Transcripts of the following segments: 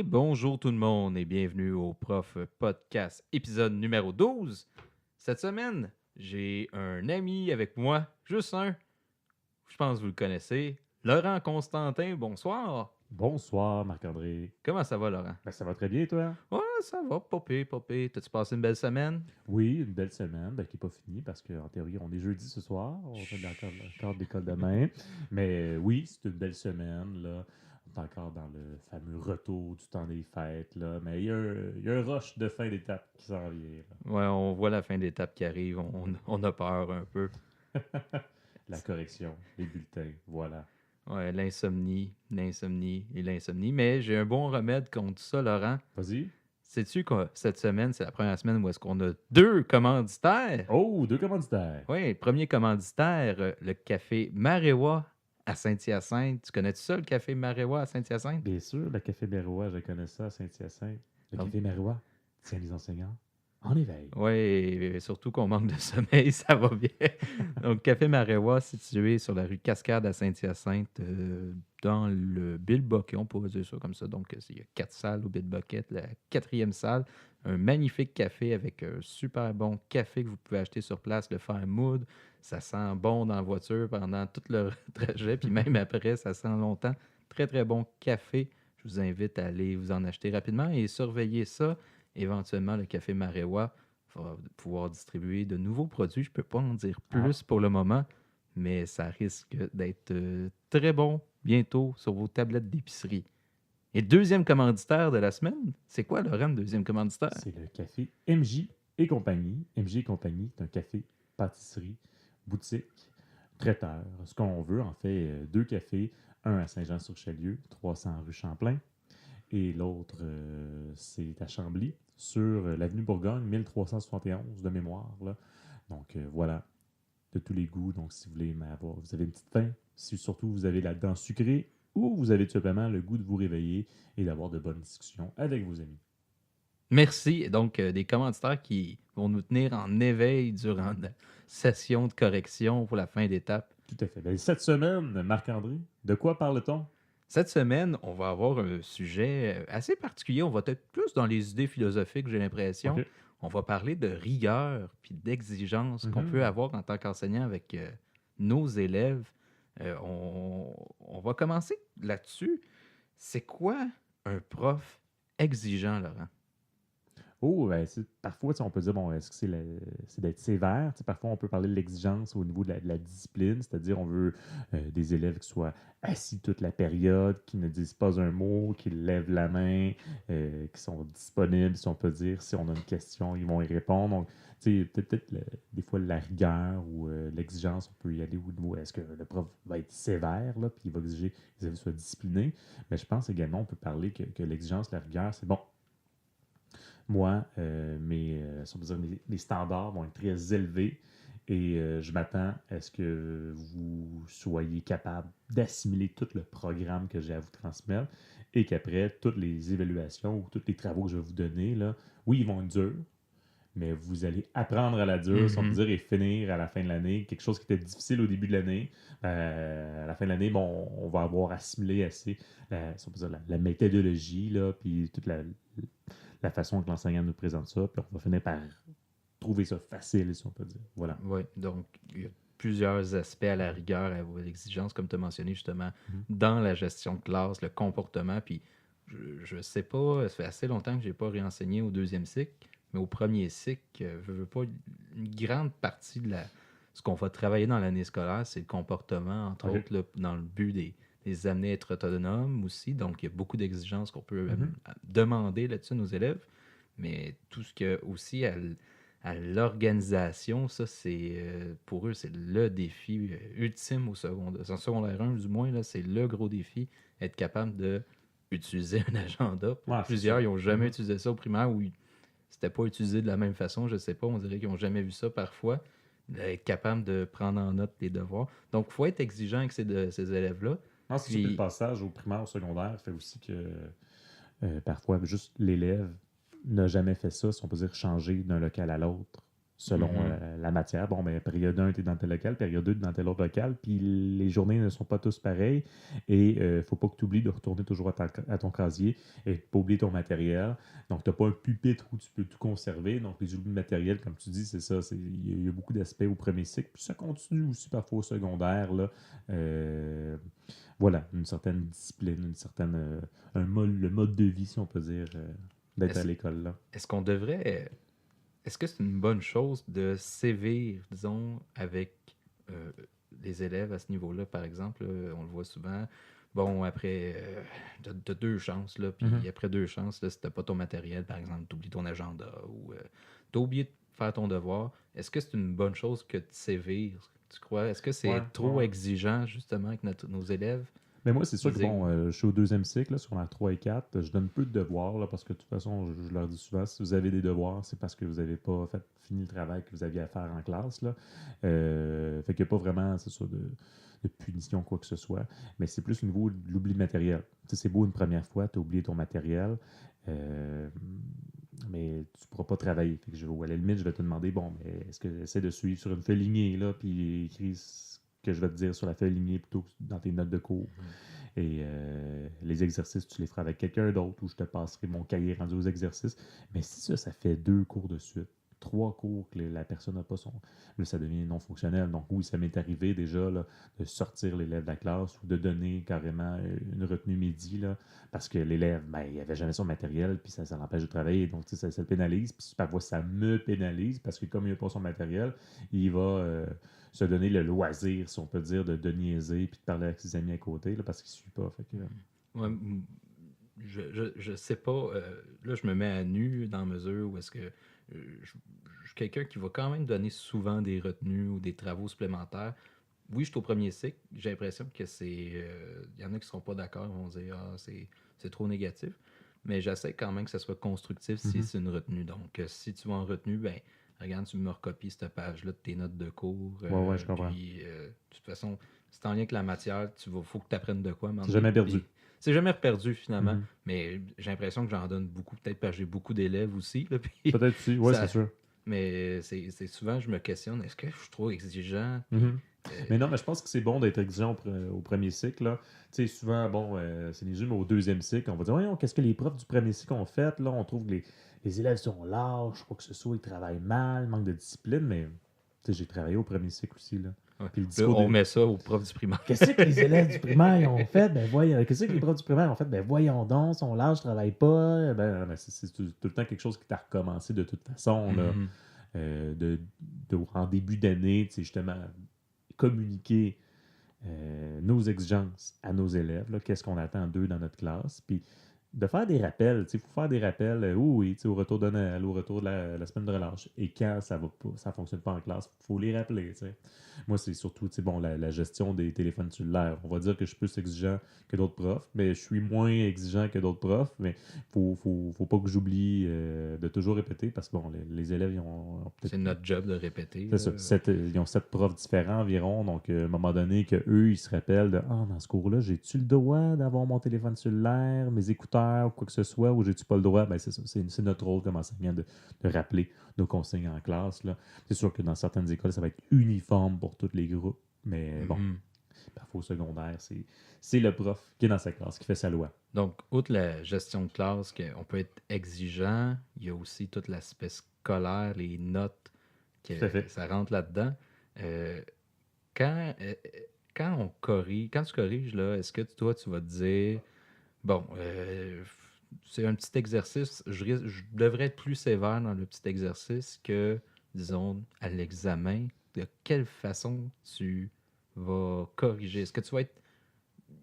bonjour tout le monde et bienvenue au Prof Podcast, épisode numéro 12. Cette semaine, j'ai un ami avec moi, juste un, je pense que vous le connaissez, Laurent Constantin, bonsoir. Bonsoir, Marc-André. Comment ça va, Laurent? Ça va très bien, toi? Ouais, ça va, popé, popé. T'as-tu passé une belle semaine? Oui, une belle semaine qui n'est pas finie parce qu'en théorie, on est jeudi ce soir. On est encore d'école demain. Mais oui, c'est une belle semaine. Là. On est encore dans le fameux retour du temps des fêtes. Là. Mais il y a un rush de fin d'étape qui s'en vient. Ouais, on voit la fin d'étape qui arrive, on a peur un peu. La correction, les bulletins, voilà. Ouais, l'insomnie et l'insomnie. Mais j'ai un bon remède contre ça, Laurent. Vas-y. Sais-tu que cette semaine, c'est la première semaine où est-ce qu'on a deux commanditaires? Oh, deux commanditaires. Oui, premier commanditaire, le café Marewa à Saint-Hyacinthe. Tu connais-tu ça, le café Marewa à Saint-Hyacinthe? Bien sûr, le café Marois, je connais ça à Saint-Hyacinthe. Le Ah, café Marois tient les enseignants en éveil. oui, et surtout qu'on manque de sommeil, ça va bien. Donc, café Marewa, situé sur la rue Cascade à Saint-Hyacinthe, dans le Bill Bucket, on pourrait dire ça comme ça. Donc, il y a 4 salles au Bill Bucket. La quatrième salle, un magnifique café avec un super bon café que vous pouvez acheter sur place, le faire mood. Ça sent bon dans la voiture pendant tout le trajet, puis même après, ça sent longtemps. Très, très bon café. Je vous invite à aller vous en acheter rapidement et surveiller ça. Éventuellement, le café Marewa va pouvoir distribuer de nouveaux produits. Je ne peux pas en dire plus pour le moment, mais ça risque d'être très bon bientôt sur vos tablettes d'épicerie. Et deuxième commanditaire de la semaine, c'est quoi, Laurent, le deuxième commanditaire? C'est le café MJ et compagnie. MJ et compagnie, c'est un café, pâtisserie, boutique, traiteur. Ce qu'on veut, en fait, deux cafés, un à Saint-Jean-sur-Chalieu, 300 rue Champlain, et l'autre, c'est à Chambly, sur l'avenue Bourgogne, 1371 de mémoire. Là. Donc voilà, de tous les goûts. Donc si vous voulez avoir, vous avez une petite faim, si surtout vous avez la dent sucrée, ou vous avez tout simplement le goût de vous réveiller et d'avoir de bonnes discussions avec vos amis. Merci. Et donc, des commanditaires qui vont nous tenir en éveil durant la session de correction pour la fin d'étape. Tout à fait. Cette semaine, Marc-André, de quoi parle-t-on? Cette semaine, on va avoir un sujet assez particulier. On va être plus dans les idées philosophiques, j'ai l'impression. OK. On va parler de rigueur puis d'exigence qu'on peut avoir en tant qu'enseignant avec nos élèves. On va commencer là-dessus. C'est quoi un prof exigeant, Laurent? Oh, parfois, on peut dire, bon, est-ce que c'est d'être sévère? Parfois, on peut parler de l'exigence au niveau de la discipline, c'est-à-dire on veut des élèves qui soient assis toute la période, qui ne disent pas un mot, qui lèvent la main, qui sont disponibles, si on peut dire, si on a une question, ils vont y répondre. Donc, peut-être des fois la rigueur ou l'exigence, on peut y aller au niveau, est-ce que le prof va être sévère, là, puis il va exiger que les élèves soient disciplinés? Mais je pense également, on peut parler que l'exigence, la rigueur, c'est bon. Moi, si on peut dire, mes standards vont être très élevés et je m'attends à ce que vous soyez capable d'assimiler tout le programme que j'ai à vous transmettre et qu'après, toutes les évaluations ou tous les travaux que je vais vous donner, là, oui, ils vont être durs, mais vous allez apprendre à la dure, si on peut dire, et finir à la fin de l'année. Quelque chose qui était difficile au début de l'année, à la fin de l'année, bon, on va avoir assimilé assez si on peut dire, la méthodologie, là, puis toute la façon que l'enseignant nous présente ça, puis on va finir par trouver ça facile, si on peut dire. Voilà. Oui, donc il y a plusieurs aspects à la rigueur, à vos exigences, comme tu as mentionné justement, Mhm. dans la gestion de classe, le comportement. Puis je ne sais pas, ça fait assez longtemps que je n'ai pas réenseigné au deuxième cycle, mais au premier cycle, je veux pas, une grande partie de ce qu'on va travailler dans l'année scolaire, c'est le comportement, entre autres, là, dans le but des amener à être autonomes aussi. Donc, il y a beaucoup d'exigences qu'on peut demander là-dessus à nos élèves, mais tout ce que aussi à l'organisation, ça, c'est pour eux, c'est le défi ultime au secondaire. En secondaire 1, du moins, là, c'est le gros défi, être capable de utiliser un agenda. Pour plusieurs, ils n'ont jamais utilisé ça au primaire ou c'était pas utilisé de la même façon, je sais pas, on dirait qu'ils n'ont jamais vu ça parfois, d'être capable de prendre en note les devoirs. Donc, il faut être exigeant avec ces élèves-là. Je pense que le passage au primaire, au secondaire fait aussi que parfois, juste l'élève n'a jamais fait ça, si on peut dire changer d'un local à l'autre selon Mhm. la matière. Bon, mais période 1, tu es dans tel local, période 2, tu es dans tel autre local, puis les journées ne sont pas tous pareilles et il ne faut pas que tu oublies de retourner toujours à ton casier et pas oublier ton matériel. Donc, tu n'as pas un pupitre où tu peux tout conserver. Donc, les oublis de matériel, comme tu dis, c'est ça. Il y a beaucoup d'aspects au premier cycle. Puis ça continue aussi parfois au secondaire. Là. Euh, voilà, une certaine discipline, le mode de vie, si on peut dire, d'être à Est-ce, l'école là. est-ce qu'on devrait. Est-ce que c'est une bonne chose de sévir, disons, avec euh, les élèves à ce niveau-là, par exemple? Là, on le voit souvent. Bon, après, t'as deux chances, là, puis Mhm. après deux chances, là, si t'as pas ton matériel, par exemple, t'oublies ton agenda ou t'as oublié de faire ton devoir, est-ce que c'est une bonne chose que de sévir, tu crois? Est-ce que Ouais, c'est ouais, trop ouais. exigeant, justement, avec nos élèves? Mais moi, c'est sûr que Dire, bon, je suis au deuxième cycle, là, sur la 3 et 4. Je donne peu de devoirs, là, parce que de toute façon, je leur dis souvent, si vous avez des devoirs, c'est parce que vous n'avez pas fini le travail que vous aviez à faire en classe. Là. Fait qu'il n'y a pas vraiment, c'est ça, de punition, quoi que ce soit. Mais c'est plus au niveau de l'oubli de matériel. Tu sais, c'est beau une première fois, tu as oublié ton matériel. euh, mais tu ne pourras pas travailler. Fait que à la limite, je vais te demander, bon, mais est-ce que essaie de suivre sur une feuille lignée, là, puis écris ce que je vais te dire sur la feuille lignée plutôt que dans tes notes de cours. mhm. Et les exercices, tu les feras avec quelqu'un d'autre ou je te passerai mon cahier rendu aux exercices. Mais si ça fait 2 cours de suite, 3 cours que la personne n'a pas son. Là, ça devient non fonctionnel. Donc, oui, ça m'est arrivé déjà là, de sortir l'élève de la classe ou de donner carrément une retenue midi là, parce que l'élève, ben, il n'avait jamais son matériel, puis ça l'empêche de travailler. Donc, tu sais, ça le pénalise. Puis parfois, ça me pénalise parce que comme il n'a pas son matériel, il va. Se donner le loisir, si on peut dire, de niaiser puis de parler avec ses amis à côté là, parce qu'il ne suit pas. Fait que, Ouais, je sais pas. Là, je me mets à nu dans la mesure où est-ce que je suis quelqu'un qui va quand même donner souvent des retenues ou des travaux supplémentaires. Oui, je suis au premier cycle. J'ai l'impression que c'est. Il y en a qui seront pas d'accord, ils vont dire ah, c'est trop négatif. Mais j'essaie quand même que ça soit constructif si Mhm. c'est une retenue. Donc, si tu vas en retenue, ben, regarde, tu me recopies cette page-là de tes notes de cours. Ouais, ouais, je comprends. Puis, de toute façon, c'est en lien avec la matière, faut que tu apprennes de quoi à un moment C'est donné. jamais perdu. Puis, c'est jamais perdu finalement, Mhm. mais j'ai l'impression que j'en donne beaucoup, peut-être parce que j'ai beaucoup d'élèves aussi. Là, puis Peut-être aussi, ouais, c'est ça, sûr. mais c'est souvent, je me questionne, est-ce que je suis trop exigeant? Puis, Mhm. euh, Mais non, mais je pense que c'est bon d'être exigeant au premier cycle. Là. Tu sais, souvent, bon, c'est léger, mais au deuxième cycle, on va dire, voyons, qu'est-ce que les profs du premier cycle ont fait? Là, on trouve que les élèves sont lâches, quoi que ce soit, ils travaillent mal, manque de discipline, mais tu sais, j'ai travaillé au premier cycle aussi. Là. ouais. Puis le Là, discours on des. remet ça au prof du primaire. Qu'est-ce que les élèves du primaire ont fait? Ben voyons. Qu'est-ce que les profs du primaire ont fait? Ben voyons donc, sont lâches, je travaille pas. Ben, c'est tout le temps quelque chose qui t'a recommencé de toute façon. Là. Mhm. Euh, de, en début d'année, tu sais, justement, communiquer nos exigences à nos élèves, là, qu'est-ce qu'on attend d'eux dans notre classe, puis de faire des rappels, il faut faire des rappels, oui, au retour de Noël, au retour de la semaine de relâche, et quand ça va pas, ça fonctionne pas en classe, il faut les rappeler, tu sais. Moi, c'est surtout, bon, la gestion des téléphones cellulaires. On va dire que je suis plus exigeant que d'autres profs, mais je suis moins exigeant que d'autres profs, mais faut pas que j'oublie de toujours répéter, parce que, bon, les élèves, ils ont peut-être C'est notre job de répéter. c'est ça. Ils ont 7 profs différents environ. Donc, à un moment donné, qu'eux, ils se rappellent de ah, dans ce cours-là, j'ai-tu le droit d'avoir mon téléphone cellulaire, mes écouteurs ou quoi que ce soit, ou j'ai-tu pas le droit? Ben, c'est ça. C'est notre rôle comme enseignant de rappeler nos consignes en classe. Là. C'est sûr que dans certaines écoles, ça va être uniforme pour tous les groupes. Mais bon, Mhm. parfois au secondaire, c'est le prof qui est dans sa classe qui fait sa loi. Donc, outre la gestion de classe, on peut être exigeant, il y a aussi tout l'aspect scolaire, les notes, que Tout à fait. ça rentre là-dedans. Euh, quand, euh, quand on corrige, quand tu corriges, là, est-ce que toi, tu vas te dire, bon, c'est un petit exercice, je devrais être plus sévère dans le petit exercice que, disons, à l'examen. De quelle façon tu vas corriger? Est-ce que tu vas être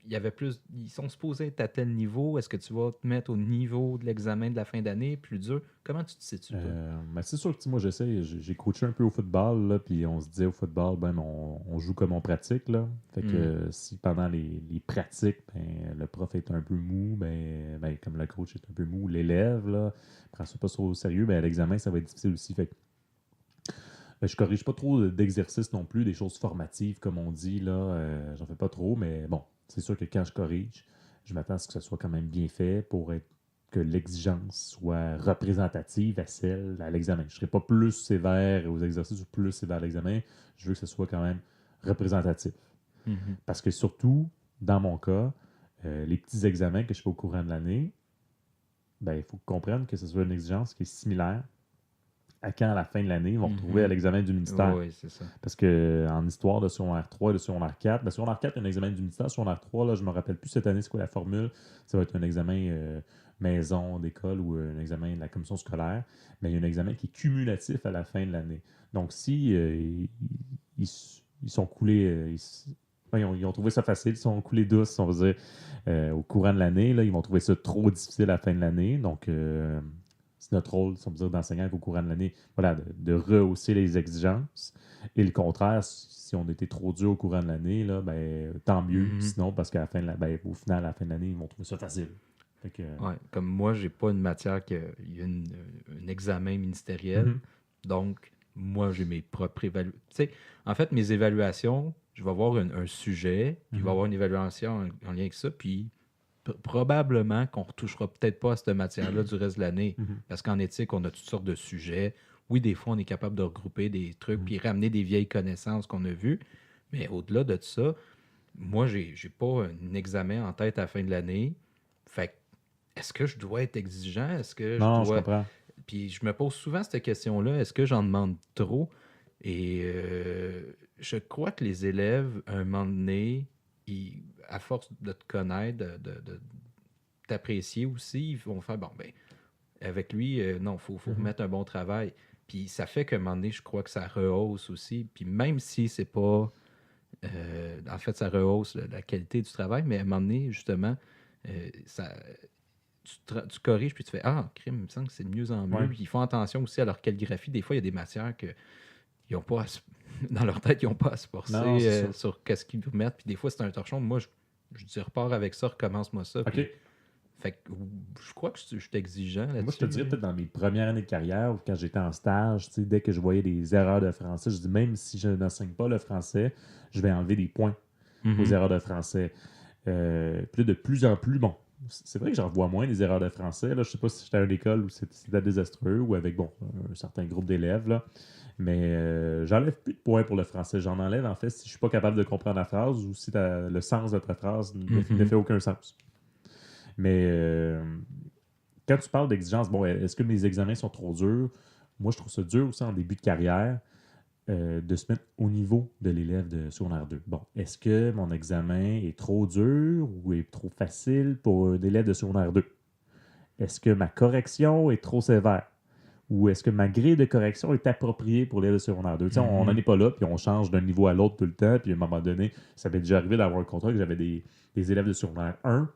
il y avait plus. Ils sont supposés être à tel niveau. Est-ce que tu vas te mettre au niveau de l'examen de la fin d'année, plus dur? Comment tu te situes, toi? Ben, c'est sûr que moi j'essaie, j'ai coaché un peu au football, là, puis on se disait au football, ben, on joue comme on pratique. Là. Fait que Hmm. si pendant les pratiques, ben, le prof est un peu mou, ben, comme le coach est un peu mou, l'élève là, prend ça pas trop au sérieux, ben, à l'examen, ça va être difficile aussi. Fait que ben, je corrige pas trop d'exercices non plus, des choses formatives, comme on dit, là, j'en fais pas trop, mais bon, c'est sûr que quand je corrige, je m'attends à ce que ce soit quand même bien fait pour être que l'exigence soit représentative à l'examen. Je ne serai pas plus sévère aux exercices ou plus sévère à l'examen. Je veux que ce soit quand même représentatif. Mhm. Parce que surtout, dans mon cas, les petits examens que je fais au courant de l'année, ben, il faut comprendre que ce soit une exigence qui est similaire à quand, à la fin de l'année, ils vont retrouver à Mhm. l'examen du ministère. Oui, c'est ça. Parce qu'en histoire de secondaire 3 et de secondaire 4, le secondaire 4, il y a un examen du ministère. Secondaire 3, là, je ne me rappelle plus cette année c'est quoi la formule. Ça va être un examen maison d'école ou un examen de la commission scolaire. Mais il y a un examen qui est cumulatif à la fin de l'année. Donc, si ils sont coulés, ils ont trouvé ça facile, ils sont coulés douces, on va dire, au courant de l'année, là, ils vont trouver ça trop difficile à la fin de l'année. Donc, c'est notre rôle, si on peut dire, d'enseignant qu'au courant de l'année, voilà, de rehausser les exigences. Et le contraire, si on était trop dur au courant de l'année, là, ben, tant mieux. Mhm. Sinon, parce qu'à la fin de ben, au final, à la fin de l'année, ils vont trouver ça facile. Fait que, Ouais, comme moi, j'ai pas une matière il y a un examen ministériel. Mhm. Donc, moi, j'ai mes propres évaluations. Tu sais, en fait, mes évaluations, je vais avoir un sujet, puis il va y Mhm. avoir une évaluation en lien avec ça, puis probablement qu'on ne retouchera peut-être pas à cette matière-là du reste de l'année. Mhm. Parce qu'en éthique, on a toutes sortes de sujets. Oui, des fois, on est capable de regrouper des trucs, Mhm. puis ramener des vieilles connaissances qu'on a vues. Mais au-delà de ça, moi, j'ai pas un examen en tête à la fin de l'année. Fait que, est-ce que je dois être exigeant? Est-ce que je Non, je dois. comprends. Puis je me pose souvent cette question-là. Est-ce que j'en demande trop? Et je crois que les élèves, à un moment donné, à force de te connaître, de t'apprécier aussi, ils vont faire, bon, ben, avec lui, non, faut Mhm. remettre un bon travail. Puis ça fait qu'à un moment donné, je crois que ça rehausse aussi. Puis même si c'est pas en fait, ça rehausse la qualité du travail, mais à un moment donné, justement, ça, tu corriges puis tu fais ah, crime, il me semble que c'est de mieux en mieux. Ouais. Puis ils font attention aussi à leur calligraphie. Des fois, il y a des matières que ils ont pas dans leur tête, ils n'ont pas à se Non, forcer c'est ça. sur qu'est-ce qu'ils vous mettent. Puis des fois, c'est un torchon. Moi, je dis repars avec ça, recommence-moi ça. OK. Puis, fait que je crois que je suis exigeant Moi, je te là-dessus. dirais peut-être dans mes premières années de carrière ou quand j'étais en stage, tu sais, dès que je voyais des erreurs de français, je dis même si je n'enseigne pas le français, je vais enlever des points aux Mhm. erreurs de français. Puis là, de plus en plus, bon, c'est vrai que j'en vois moins des erreurs de français. Là. Je sais pas si j'étais à une école où c'était désastreux ou avec bon, un certain groupe d'élèves, là. Mais j'enlève plus de points pour le français. J'en enlève en fait si je suis pas capable de comprendre la phrase ou si le sens de ta phrase ne Mhm. fait aucun sens. Mais quand tu parles d'exigence, bon, est-ce que mes examens sont trop durs? Moi, je trouve ça dur aussi en début de carrière de se mettre au niveau de l'élève de secondaire 2. Bon, est-ce que mon examen est trop dur ou est trop facile pour un élève de secondaire 2? Est-ce que ma correction est trop sévère? Ou est-ce que ma grille de correction est appropriée pour l'élève de secondaire 2? Tu sais, on n'en Mhm. est pas là, puis on change d'un niveau à l'autre tout le temps, puis à un moment donné, ça m'est déjà arrivé d'avoir un contrat que j'avais des élèves de secondaire 1,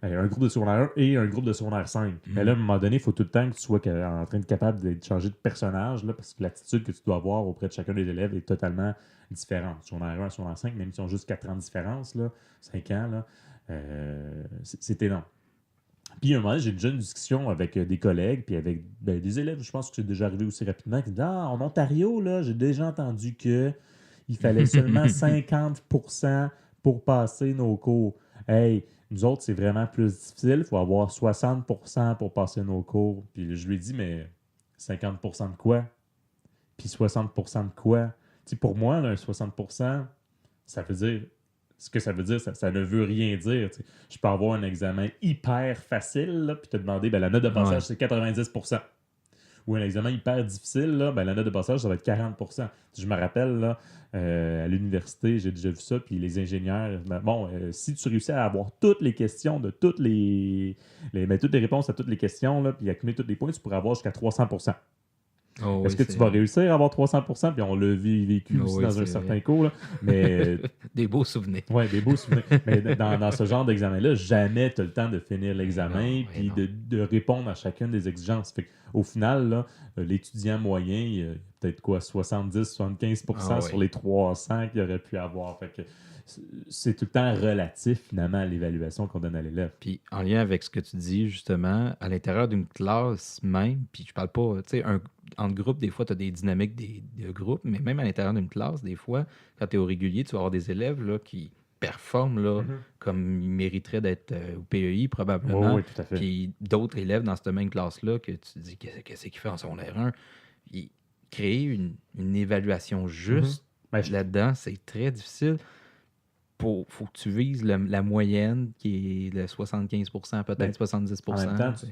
un groupe de secondaire 1 et un groupe de secondaire 5. Mais là, à un Mhm. moment donné, il faut tout le temps que tu sois en train de capable de changer de personnage, là, parce que l'attitude que tu dois avoir auprès de chacun des élèves est totalement différente. Secondaire 1 à secondaire 5, même si on ont juste 4 ans de différence, là, 5 ans, là, c'est énorme. Puis, à un moment donné, j'ai déjà une discussion avec des collègues, puis avec des élèves, je pense que c'est déjà arrivé aussi rapidement, qui disent ah, en Ontario, là, j'ai déjà entendu que il fallait seulement 50% pour passer nos cours. Hey, nous autres, c'est vraiment plus difficile. Il faut avoir 60% pour passer nos cours. Puis je lui ai dit, mais 50% de quoi? Puis 60% de quoi? Tu sais, pour moi, là, un 60%, ça veut dire. Ce que ça veut dire, ça ne veut rien dire. Tu sais. Je peux avoir un examen hyper facile, là, puis te demander, ben, la note de passage, Ouais. c'est 90%. Ou un examen hyper difficile, là, ben, la note de passage, ça va être 40%. Je me rappelle, là, à l'université, j'ai déjà vu ça, puis les ingénieurs, ben, bon, si tu réussis à avoir toutes les questions de toutes ben, toutes les réponses à toutes les questions, là, puis accumuler tous les points, tu pourrais avoir jusqu'à 300%. Oh Est-ce oui, que tu vas c'est réussir à avoir 300%? Puis on l'a vécu oh aussi oui, dans un c'est certain cours, là. Mais des beaux souvenirs. ouais, des beaux souvenirs. Mais dans ce genre d'examen-là, jamais tu as le temps de finir Eh non, l'examen eh puis non. de répondre à chacune des exigences. Fait au final, là, l'étudiant moyen, il y a peut-être quoi, 70-75% Ah sur oui. les 300 qu'il aurait pu avoir. Fait que c'est tout le temps relatif, finalement, à l'évaluation qu'on donne à l'élève. Puis en lien avec ce que tu dis, justement, à l'intérieur d'une classe même, puis je parle pas, tu sais, entre groupes, des fois, tu as des dynamiques de groupes, mais même à l'intérieur d'une classe, des fois, quand tu es au régulier, tu vas avoir des élèves là, qui performent là, Mhm. comme ils mériteraient d'être au PEI Oui, probablement. oui, tout à fait. Puis d'autres élèves dans cette même classe-là que tu te dis qu'est-ce qu'il fait en secondaire 1. Puis créer une évaluation Mhm. juste Ben, là-dedans, c'est très difficile. Faut que tu vises la moyenne qui est de 75%, ben, peut-être en même temps, 70%.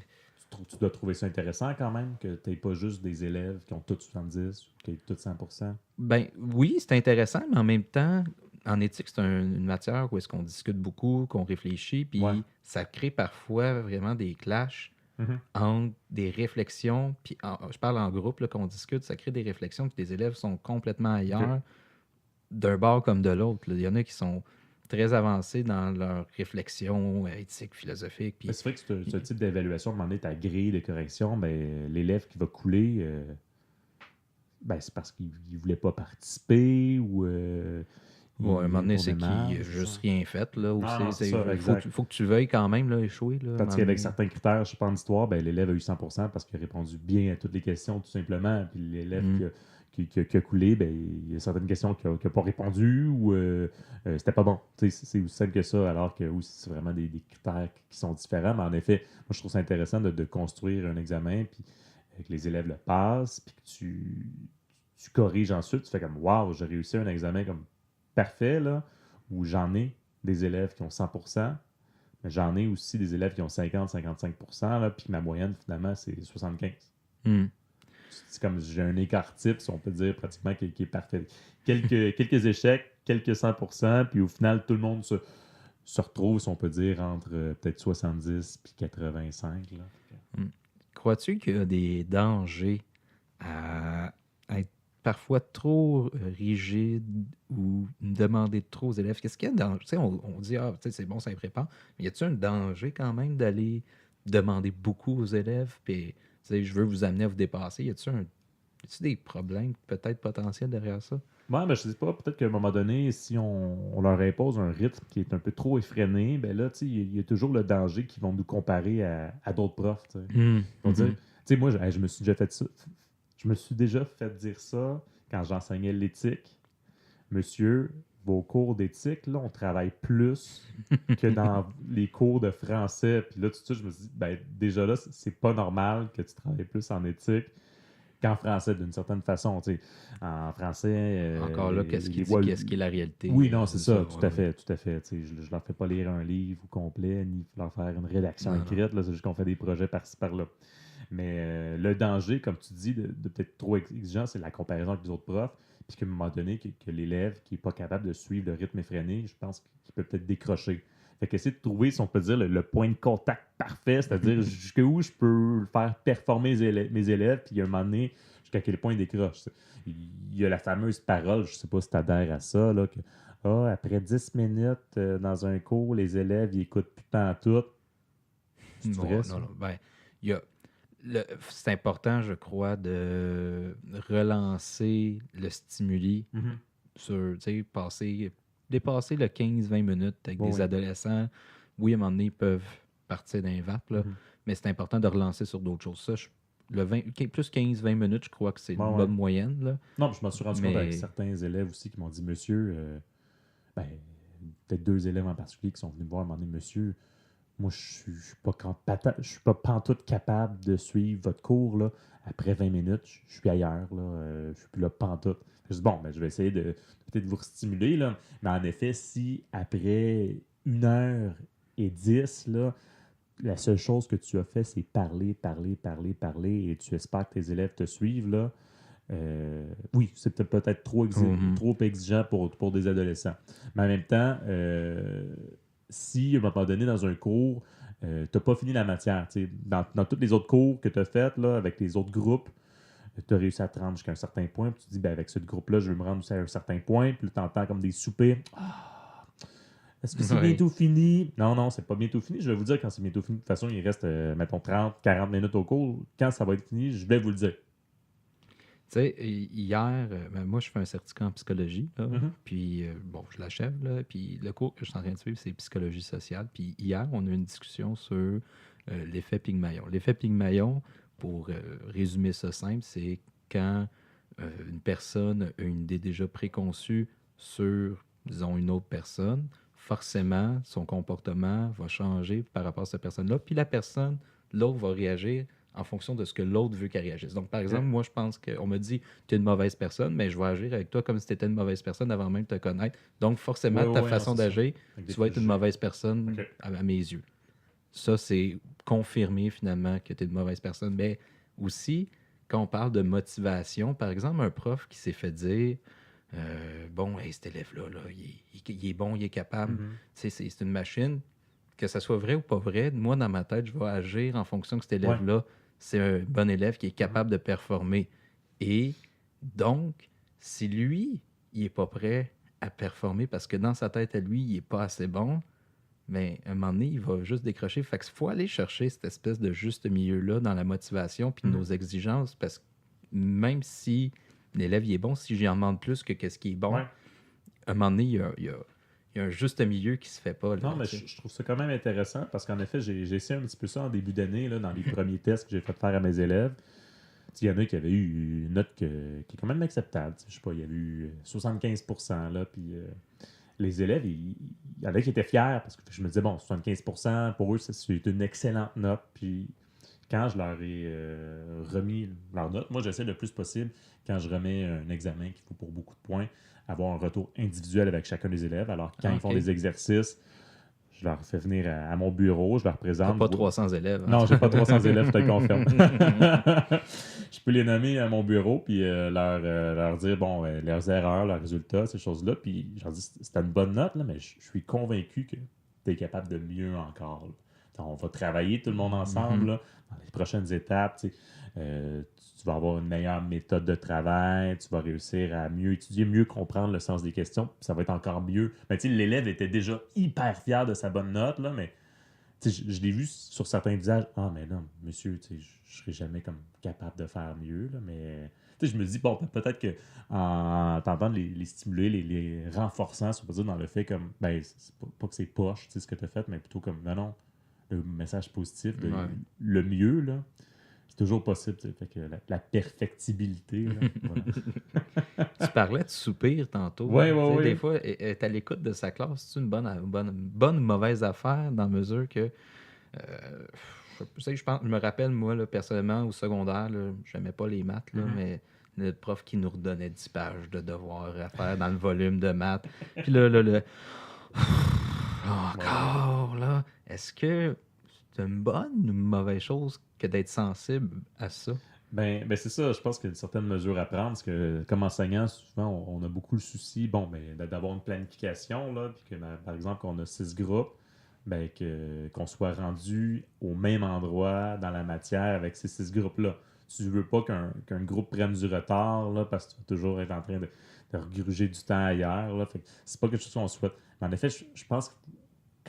tu dois trouver ça intéressant quand même que tu n'aies pas juste des élèves qui ont tous 70 ou qui ont tous 100%. Ben oui, c'est intéressant, mais en même temps, en éthique, c'est une matière où est-ce qu'on discute beaucoup, qu'on réfléchit, Ouais. puis ça crée parfois vraiment des clashs Mhm. entre des réflexions, puis je parle en groupe, là, qu'on discute, ça crée des réflexions, puis les élèves sont complètement OK. ailleurs, d'un bord comme de l'autre, là. Il y en a qui sont très avancés dans leurs réflexions éthiques, philosophiques, Ben, puis c'est vrai que ce type d'évaluation, à un moment donné, ta grille de correction, ben, l'élève qui va couler, ben, c'est parce qu'il ne voulait pas participer ou ouais, à un il a moment un donné, cours de c'est qu'il maths, n'a c'est juste ça? rien fait, là, ou Non, non, c'est ça, exact. faut que tu veuilles quand même, là, échouer, là, à un Tandis moment qu'avec donné. certains critères, je sais pas en histoire, ben, l'élève a eu 100% parce qu'il a répondu bien à toutes les questions, tout simplement. Puis l'élève Mm. qui a coulé, ben, il y a certaines questions qu'il n'a pas répondu ou c'était pas bon. Tu sais, c'est aussi simple que ça, alors que oui, c'est vraiment des critères qui sont différents. Mais en effet, moi, je trouve ça intéressant de construire un examen, puis que les élèves le passent, puis que tu corriges ensuite. Tu fais comme, waouh, j'ai réussi un examen comme parfait, là, où j'en ai des élèves qui ont 100%. Mais j'en ai aussi des élèves qui ont 50-55%, là, puis que ma moyenne, finalement, c'est 75. Mm. C'est comme j'ai un écart type, si on peut dire, pratiquement, qui est parfait. Quelques échecs, quelques 100%, puis au final, tout le monde se retrouve, si on peut dire, entre peut-être 70 puis 85. Là. Mm. Crois-tu qu'il y a des dangers à être parfois trop rigide ou demander trop aux élèves? Qu'est-ce qu'il y a de danger? Tu sais, on dit, ah, tu sais, c'est bon, ça les prépare. Mais y a-t-il un danger quand même d'aller demander beaucoup aux élèves? Puis, tu sais, je veux vous amener à vous dépasser. Y a-t-il des problèmes peut-être potentiels derrière ça? Ouais, ben, je sais pas, peut-être qu'à un moment donné, si on leur impose un rythme qui est un peu trop effréné, ben là, tu sais, il y a toujours le danger qu'ils vont nous comparer à d'autres profs, tu sais. Mm. Ils vont dire, Mhm. tu sais, moi, je me suis déjà fait ça. Je me suis déjà fait dire ça quand j'enseignais l'éthique. Monsieur, vos cours d'éthique, là, on travaille plus que dans les cours de français. Puis là, tout de suite, je me suis dit, ben, déjà là, c'est pas normal que tu travailles plus en éthique qu'en français, d'une certaine façon. Tu sais. En français, Encore là, qu'est-ce qu'il dit, qu'est-ce qui est la réalité? oui, non, c'est C'est ça, ça, tout à ouais, ouais. fait, tout à fait. Tu sais, je leur fais pas lire un livre au complet, ni leur faire une rédaction Non, non. écrite, là, c'est juste qu'on fait des projets par-ci, par-là. Mais le danger, comme tu dis, de peut-être trop exigeant, c'est la comparaison avec les autres profs. Puis qu'à un moment donné, que l'élève qui n'est pas capable de suivre le rythme effréné, je pense qu'il peut peut-être décrocher. Fait qu'essayer de trouver, si on peut dire, le point de contact parfait, c'est-à-dire jusqu'où je peux faire performer mes élèves, puis à un moment donné, jusqu'à quel point ils décrochent. Il y a la fameuse parole, je ne sais pas si tu adhères à ça, là, que après 10 minutes dans un cours, les élèves, ils écoutent plus pantoute. C'est vrai, Non, ça? non, non. Ben, il y a, c'est important, je crois, de relancer le stimuli Mhm. sur, tu sais, dépasser le 15-20 minutes avec Bon, des oui. adolescents. Oui, à un moment donné, ils peuvent partir d'un vape, là, Mhm. mais c'est important de relancer sur d'autres choses. Ça, plus 15-20 minutes, je crois que c'est une Ouais, ouais. bonne moyenne, là. Non, puis je m'en suis rendu compte avec Mais, certains élèves aussi qui m'ont dit, monsieur, ben, peut-être deux élèves en particulier qui sont venus me voir et m'ont dit, monsieur, moi, je suis pas pantoute capable de suivre votre cours, là. Après 20 minutes, je suis ailleurs, là. Je suis plus là pantoute. Je dis, bon, ben, je vais essayer de peut-être vous stimuler, là. Mais en effet, si après 1h10, là, la seule chose que tu as fait, c'est parler, parler, parler, parler, et tu espères que tes élèves te suivent, là. Oui, c'est peut-être mhm. trop exigeant pour des adolescents. Mais en même temps, si à un moment donné, dans un cours, tu n'as pas fini la matière, tu sais, dans tous les autres cours que tu as fait là, avec les autres groupes, tu as réussi à te rendre jusqu'à un certain point, puis tu te dis, ben, avec ce groupe-là, je vais me rendre aussi à un certain point, puis tu entends comme des soupirs. Est-ce que c'est Ouais. bientôt fini? Non, non, c'est pas bientôt fini. Je vais vous dire quand c'est bientôt fini. De toute façon, il reste, mettons, 30, 40 minutes au cours. Quand ça va être fini, je vais vous le dire. Tu sais, hier, ben, moi, je fais un certificat en psychologie, là, Mhm. puis bon, je l'achève, là, puis le cours que je suis en train de suivre, c'est psychologie sociale. Puis hier, on a eu une discussion sur l'effet Pygmalion. L'effet Pygmalion, pour résumer ça simple, c'est quand une personne a une idée déjà préconçue sur, disons, une autre personne, forcément, son comportement va changer par rapport à cette personne-là. Puis l'autre va réagir en fonction de ce que l'autre veut qu'elle réagisse. Donc, par exemple, OK. moi, je pense qu'on me dit, tu es une mauvaise personne, mais je vais agir avec toi comme si tu étais une mauvaise personne avant même de te connaître. Donc, Ouais, forcément, ouais, ta ouais, non, façon c'est ça. d'agir, Avec des tu vas être une préjugés. mauvaise personne OK. à mes yeux. Ça, c'est confirmer finalement que tu es une mauvaise personne. Mais aussi, quand on parle de motivation, par exemple, un prof qui s'est fait dire bon, hey, cet élève-là, là, il est bon, il est capable, Mhm. c'est une machine. Que ça soit vrai ou pas vrai, moi, dans ma tête, je vais agir en fonction que cet Ouais. élève-là, c'est un bon élève qui est Mhm. capable de performer. Et donc, si lui, il n'est pas prêt à performer parce que dans sa tête à lui, il n'est pas assez bon, mais à un moment donné, il va juste décrocher. Fait qu'il faut aller chercher cette espèce de juste milieu-là dans la motivation puis nos Mhm. exigences parce que même si l'élève il est bon, si j'y en demande plus que qu'est-ce qui est bon, Ouais. à un moment donné, il y a un juste milieu qui se fait pas. Là, Non, mais tu sais. je trouve ça quand même intéressant parce qu'en effet, j'ai essayé un petit peu ça en début d'année, là, dans les premiers tests que j'ai fait faire à mes élèves. Il y en a qui avaient eu une note qui est quand même acceptable. Je sais pas, il y avait eu 75%, là, puis les élèves, il y en a qui étaient fiers parce que je me disais, bon, 75%, pour eux, c'est une excellente note. Puis quand je leur ai remis leur note, moi, j'essaie le plus possible, quand je remets un examen qu'il faut pour beaucoup de points, avoir un retour individuel avec chacun des élèves. Alors, quand Ah, ils font OK. des exercices, je leur fais venir à mon bureau, je leur T'as présente. pas 300 élèves. Non, j'ai pas 300 élèves, je te le confirme. Hein? Je peux les nommer à mon bureau, puis leur dire, bon, leurs erreurs, leurs résultats, ces choses-là. Puis je leur dis, c'était une bonne note, là, mais je suis convaincu que tu es capable de mieux encore, là. On va travailler tout le monde ensemble, Mhm. là, dans les prochaines étapes. Tu vas avoir une meilleure méthode de travail, tu vas réussir à mieux étudier, mieux comprendre le sens des questions, puis ça va être encore mieux. Mais tu sais, l'élève était déjà hyper fier de sa bonne note, là, mais je l'ai vu sur certains visages. Ah, mais non, monsieur, je ne serai jamais comme capable de faire mieux. Là, mais je me dis, bon, peut-être que en tentant de les stimuler, les renforçant, si on peut dire, dans le fait comme, ben, c'est pas que c'est poche, ce que tu as fait, mais plutôt comme, non, non, le message positif de Ouais. le mieux, là, c'est toujours possible. Fait que la perfectibilité, là, voilà. Tu parlais de soupir tantôt. Ouais, Tu ouais, sais, des ouais. fois, est à l'écoute de sa classe. C'est une bonne ou mauvaise affaire dans la mesure que je me rappelle, moi, là, personnellement, au secondaire, là, j'aimais pas les maths, là, Mhm. mais notre prof qui nous redonnait 10 pages de devoirs à faire dans le volume de maths. Puis là, Ouais, ouais. encore, là, est-ce que c'est une bonne ou une mauvaise chose que d'être sensible à ça? Ben c'est ça, je pense qu'il y a certaines mesures à prendre, parce que comme enseignant, souvent, a beaucoup le souci, bon, d'avoir une planification, là, puis que, par exemple, qu'on a 6 groupes, qu'on soit rendu au même endroit dans la matière avec ces 6 groupes-là. Tu veux pas qu'un groupe prenne du retard, là, parce que tu vas toujours être en train de regruger du temps ailleurs, là, fait que c'est pas quelque chose qu'on souhaite. Mais en effet, je pense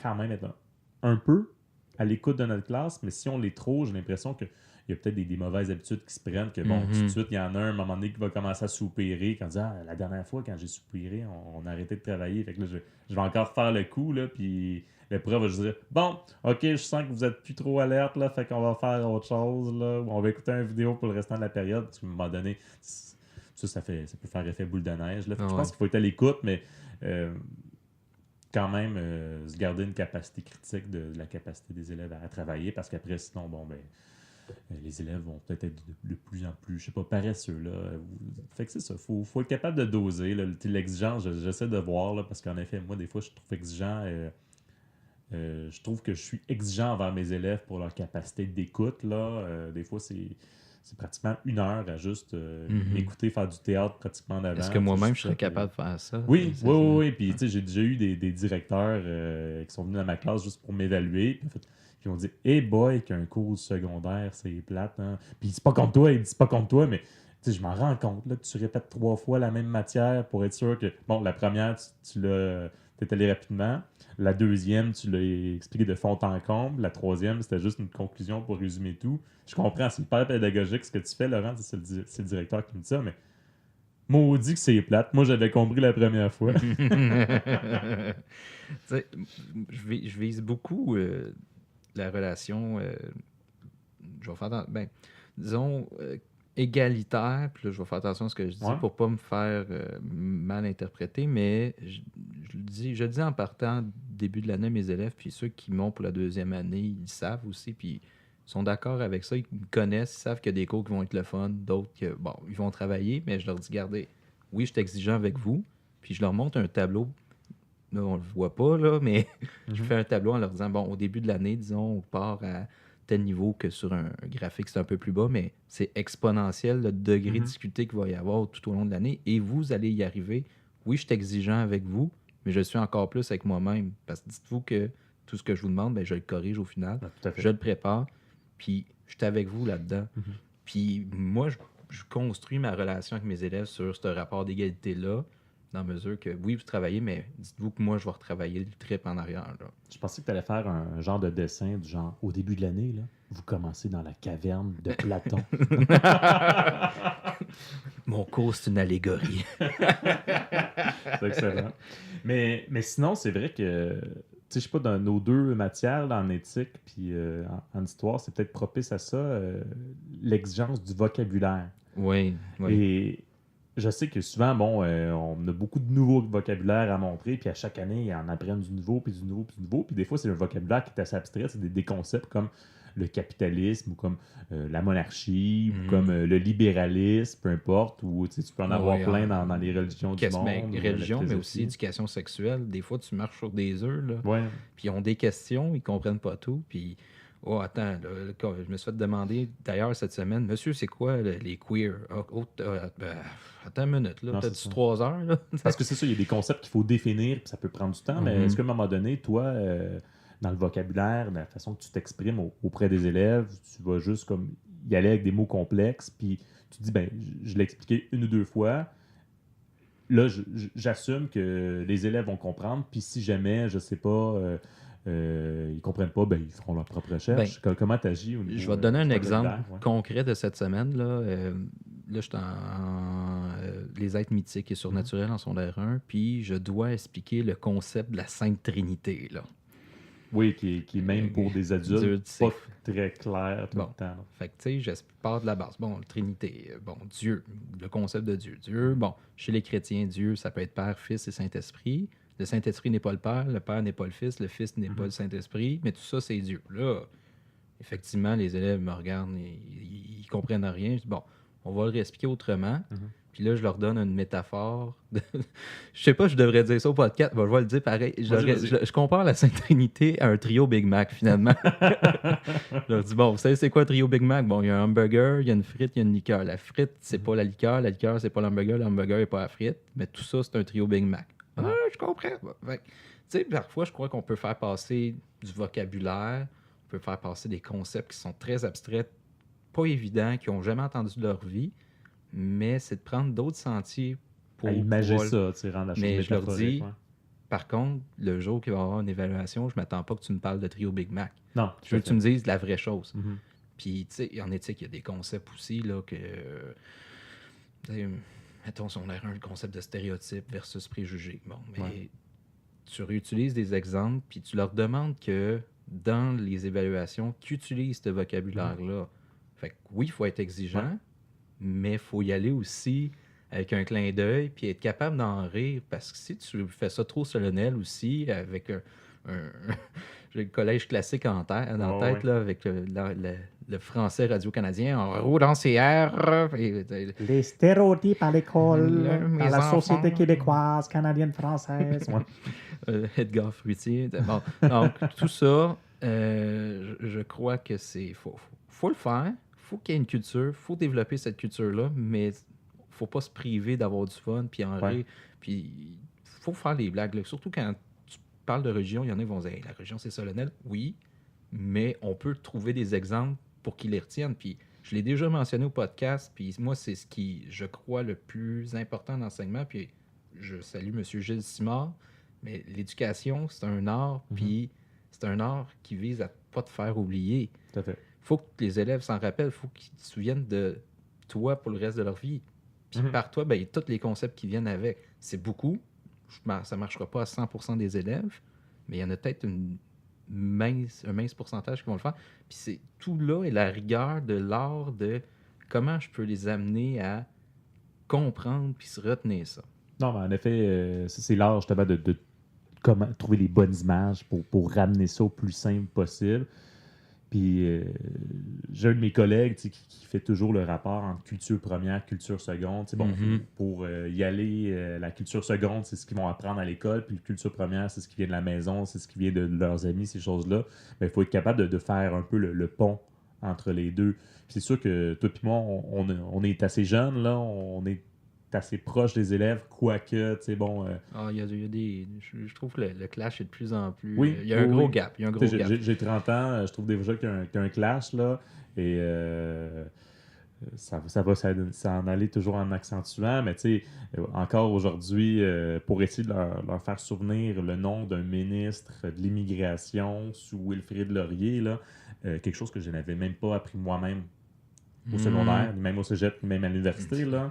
quand même être un peu à l'écoute de notre classe, mais si on l'est trop, j'ai l'impression que il y a peut-être des mauvaises habitudes qui se prennent, que bon, tout de Mhm. suite, il y en a un, à un moment donné qui va commencer à soupirer, quand on dit, ah, la dernière fois, quand j'ai soupiré, on a arrêté de travailler. Fait que là, je vais encore faire le coup, là, puis le prof va juste dire, bon, ok, je sens que vous êtes plus trop alerte, là, fait qu'on va faire autre chose, là, ou on va écouter une vidéo pour le restant de la période, parce qu'à un moment donné, ça peut faire effet boule de neige, là. Fait que je Ah pense ouais. qu'il faut être à l'écoute, mais euh, quand même se garder une capacité critique de la capacité des élèves à travailler, parce qu'après, sinon, bon, les élèves vont peut-être être de plus en plus, je sais pas, paresseux. Là. Fait que c'est ça, faut être capable de doser. Là. L'exigence, j'essaie de voir, là, parce qu'en effet, moi, des fois, je trouve exigeant. Je trouve que je suis exigeant envers mes élèves pour leur capacité d'écoute. Là. Des fois, c'est pratiquement 1 heure à juste Mhm. m'écouter faire du théâtre pratiquement en Est-ce que avant. moi-même, Juste je ça, serais puis, capable de faire ça? oui, oui, oui, oui. Puis, Ouais. tu sais, j'ai déjà eu des directeurs qui sont venus dans ma classe juste pour m'évaluer. Puis, en fait, qui ont dit, hey boy, qu'un cours secondaire, c'est plate. Hein? Puis, c'est pas contre toi, il dit, c'est pas contre toi, mais tu sais, je m'en rends compte là, que tu répètes 3 fois la même matière pour être sûr que, bon, la première, t'es allé rapidement. La deuxième, tu l'as expliqué de fond en comble. La troisième, c'était juste une conclusion pour résumer tout. Je comprends, c'est hyper pédagogique ce que tu fais, Laurent. C'est le directeur qui me dit ça, mais maudit que c'est plate. Moi, j'avais compris la première fois. Tu sais, je vise beaucoup la relation. Je vais faire dans. Ben, disons, égalitaire, puis là, je vais faire attention à ce que je dis Ouais. pour pas me faire mal interpréter, mais je le dis en partant début de l'année à mes élèves, puis ceux qui m'ont pour la deuxième année, ils le savent aussi, puis ils sont d'accord avec ça, ils me connaissent, ils savent qu'il y a des cours qui vont être le fun, d'autres que, bon, ils vont travailler, mais je leur dis, regardez, oui, je suis exigeant avec vous, puis je leur montre un tableau. Là, on le voit pas, là, mais je Mhm. fais un tableau en leur disant, bon, au début de l'année, disons, on part à tel niveau que sur un graphique, c'est un peu plus bas, mais c'est exponentiel le degré de Mhm. difficulté qu'il va y avoir tout au long de l'année et vous allez y arriver. Oui, je suis exigeant avec vous, mais je suis encore plus avec moi-même. Parce que dites-vous que tout ce que je vous demande, ben, je le corrige au final, Ouais, tout à je fait. le prépare, puis je suis avec vous là-dedans. Mhm. Puis moi, je construis ma relation avec mes élèves sur ce rapport d'égalité-là, dans la mesure que, oui, vous travaillez, mais dites-vous que moi, je vais retravailler le trip en arrière. Là. Je pensais que tu allais faire un genre de dessin du genre au début de l'année, là, vous commencez dans la caverne de Platon. Mon cours, c'est une allégorie. C'est excellent. Mais sinon, c'est vrai que, tu sais, je sais pas, dans nos deux matières, là, en éthique puis en histoire, c'est peut-être propice à ça, l'exigence du vocabulaire. Oui, oui. Et je sais que souvent, bon, on a beaucoup de nouveaux vocabulaires à montrer, puis à chaque année, ils en apprennent du nouveau, puis du nouveau, puis du nouveau. Puis des fois, c'est un vocabulaire qui est assez abstrait, c'est des concepts comme le capitalisme, ou comme la monarchie, ou comme le libéralisme, peu importe, ou tu sais, tu peux en avoir Ouais, plein dans les religions du monde. ou la religion, mais aussi philosophie. éducation sexuelle. Des fois, tu marches sur des œufs, là. Ouais. Puis ils ont des questions, ils comprennent pas tout. Puis, oh, attends, là, je me suis fait demander, d'ailleurs, cette semaine, monsieur, c'est quoi les queers? Attends une minute, là, Non, c'est t'as-tu ça. 3 heures, là? Parce que c'est ça, il y a des concepts qu'il faut définir, puis ça peut prendre du temps, mais Mhm. est-ce qu'à un moment donné, toi, dans le vocabulaire, dans la façon que tu t'exprimes auprès des élèves, tu vas juste comme y aller avec des mots complexes, puis tu te dis, ben, je l'ai expliqué une ou deux fois, là, j'assume que les élèves vont comprendre, puis si jamais, je sais pas, ils comprennent pas, ben, ils feront leur propre Ben, recherche. Comment tu agis au je niveau vais te donner un du exemple vocabulaire? Ouais. concret de cette semaine. Là, là je suis Les êtres mythiques et surnaturels en secondaire 1, puis je dois expliquer le concept de la Sainte Trinité. Là. Oui, qui est même pour des adultes, C'est pas très clair tout bon. le temps. Fait que, tu sais, je pars de la base. Bon, la Trinité, bon, Dieu, le concept de Dieu. Dieu, bon, chez les chrétiens, Dieu, ça peut être Père, Fils et Saint-Esprit. Le Saint-Esprit n'est pas le Père n'est pas le Fils n'est pas le Saint-Esprit, mais tout ça, c'est Dieu. Là, effectivement, les élèves me regardent, ils comprennent rien. Je dis, bon, on va le réexpliquer autrement. Puis là, je leur donne une métaphore. Je sais pas, je devrais dire ça au podcast. Bon, je vais le dire pareil. Vas-y. Je compare la Sainte Trinité à un trio Big Mac, finalement. Je leur dis, bon, vous savez, c'est quoi un trio Big Mac? Bon, il y a un hamburger, il y a une frite, il y a une liqueur. La frite, c'est pas la liqueur, c'est pas l'hamburger n'est pas la frite. Mais tout ça, c'est un trio Big Mac. Ah, je comprends. Bon, tu sais, parfois, je crois qu'on peut faire passer du vocabulaire, on peut faire passer des concepts qui sont très abstraits, pas évidents, qui n'ont jamais entendu de leur vie, mais c'est de prendre d'autres sentiers pour À imager pouvoir... ça, tu sais, rendre la chose Mais je leur métaphorique. dis, Ouais. par contre, le jour qu'il va y avoir une évaluation, je m'attends pas que tu me parles de trio Big Mac. Non, Je veux que tu me dises la vraie chose. Mhm. Puis, tu sais, en éthique, il y a des concepts aussi, là, que... mettons, si on a un concept de stéréotype versus préjugé. Bon, mais tu réutilises des exemples, puis tu leur demandes que, dans les évaluations, qu'ils utilisent ce vocabulaire-là. Fait que oui, il faut être exigeant, mais il faut y aller aussi avec un clin d'œil, puis être capable d'en rire, parce que si tu fais ça trop solennel aussi, avec j'ai le collège classique en tête, là, avec le français radio-canadien, on roule en CR. Les stéréotypes à l'école, Mes dans la enfants. société québécoise, canadienne, française. Edgar Fruitier. Bon, donc, tout ça, je crois que c'est... Faut le faire, faut qu'il y ait une culture, faut développer cette culture-là, mais faut pas se priver d'avoir du fun, puis en rire, puis faut faire les blagues. Là. Surtout quand tu parles de religion, il y en a qui vont dire hey, la religion c'est solennel, oui, mais on peut trouver des exemples pour qu'ils les retiennent. Puis je l'ai déjà mentionné au podcast, puis moi, c'est ce qui, je crois, le plus important dans l'enseignement. Puis je salue M. Gilles Simard, mais l'éducation, c'est un art, puis c'est un art qui vise à pas te faire oublier. Tout à fait. Faut que les élèves s'en rappellent, faut qu'ils se souviennent de toi pour le reste de leur vie. Puis par toi, ben, il y a tous les concepts qui viennent avec. C'est beaucoup. Ça ne marchera pas à 100% des élèves, mais il y en a peut-être un mince pourcentage qui vont le faire. Puis c'est tout là et la rigueur de l'art de comment je peux les amener à comprendre puis se retenir ça. Non, mais en effet, c'est l'art justement de comment trouver les bonnes images pour ramener ça au plus simple possible. Puis j'ai un de mes collègues qui fait toujours le rapport entre culture première, culture seconde. Bon, pour y aller, la culture seconde, c'est ce qu'ils vont apprendre à l'école, puis la culture première, c'est ce qui vient de la maison, c'est ce qui vient de leurs amis, ces choses-là. Mais il faut être capable de faire un peu le pont entre les deux. Puis c'est sûr que toi et moi, on est assez jeunes, là, on est assez proche des élèves, quoique, tu sais, bon... Il y a des... Je trouve que le clash est de plus en plus... Oui, il y a un oui, gros oui. gap. Il y a un gros gap. J'ai 30 ans, je trouve déjà qu'il y a un clash, là, et ça va s'en aller toujours en accentuant, mais tu sais, encore aujourd'hui, pour essayer de leur faire souvenir le nom d'un ministre de l'immigration sous Wilfrid Laurier, là, quelque chose que je n'avais même pas appris moi-même au secondaire, ni même au cégep, ni même à l'université, là.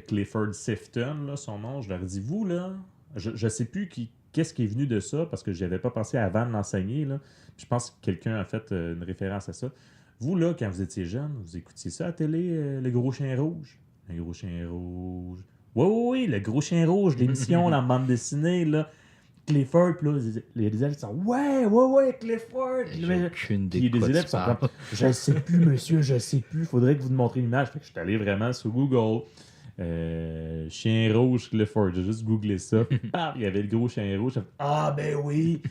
Clifford Sifton, là, son nom, je leur dis, vous, là, je ne sais plus qu'est-ce qui est venu de ça, parce que je n'avais pas pensé avant de l'enseigner, là. Puis je pense que quelqu'un a fait une référence à ça. Vous, là, quand vous étiez jeune, vous écoutiez ça à la télé, Le Gros Chien Rouge? Le Gros Chien Rouge. Oui, oui, oui, Le Gros Chien Rouge, l'émission, la bande dessinée, là. Clifford, puis là, il y a des élèves qui sont ouais, Clifford. J'ai aucune Puis des élèves qui sont comme je sais plus, monsieur, je sais plus, faudrait que vous nous montriez l'image. Fait que je suis allé vraiment sur Google. Chien rouge Clifford, j'ai juste googlé ça. Il y avait le gros chien rouge. Ben oui,